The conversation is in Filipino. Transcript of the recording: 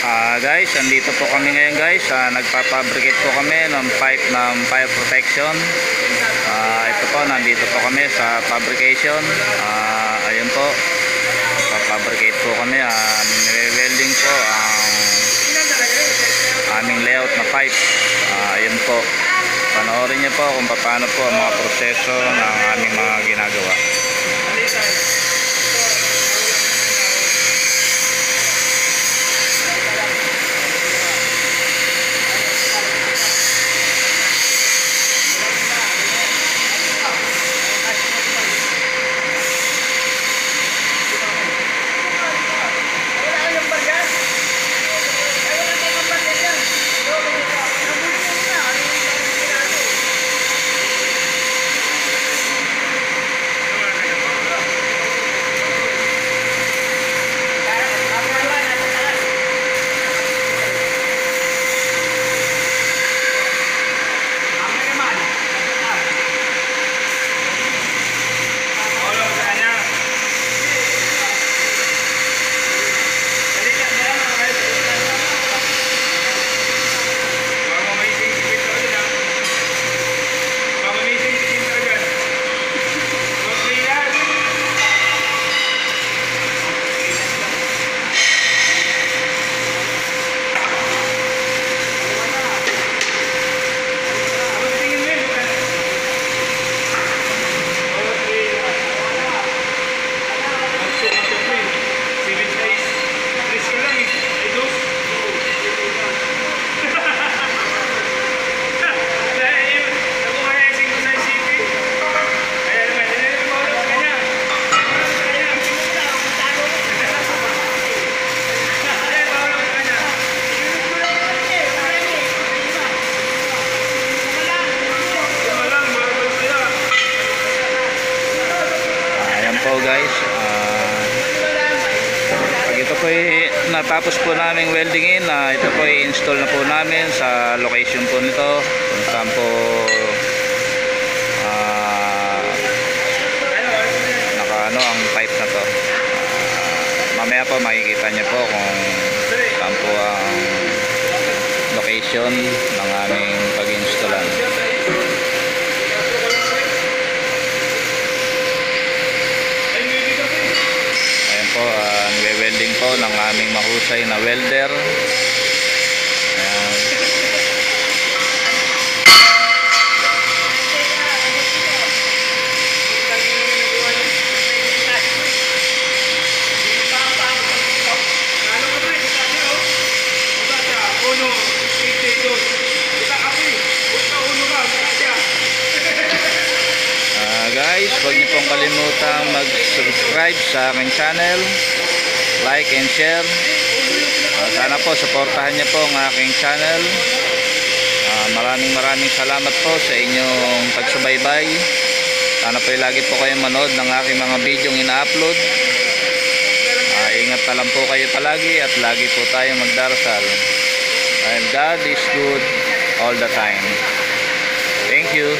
Guys, andito po kami ngayon guys. Nagpapabricate po kami ng pipe ng fire protection. Ito po, nandito po kami sa fabrication. Ayun po, nagpapabricate po kami. Nire-welding po ang aming layout na pipe. Ayun po, panoorin niyo po kung paano po ang mga proseso ng aming mga ginagawa. Guys, pag ito po natapos po namin weldingin, ito po i-install na po namin sa location po nito kung saan po nakaano ang pipe na to. Mamaya po makikita niyo po kung saan po ang location ng aming pag-installan. Nagwe-welding po ng aming mahusay na welder. Ayan. Guys, huwag niyo pong kalimutang mag-subscribe sa aking channel, like and share. Sana po suportahan niyo po ang aking channel. Maraming salamat po sa inyong pagsubaybay. Sana po lagi po kayong manood ng aking mga video ina-upload. Ingat na lang po kayo palagi at lagi po tayong magdarasal. And God is good all the time. Thank you.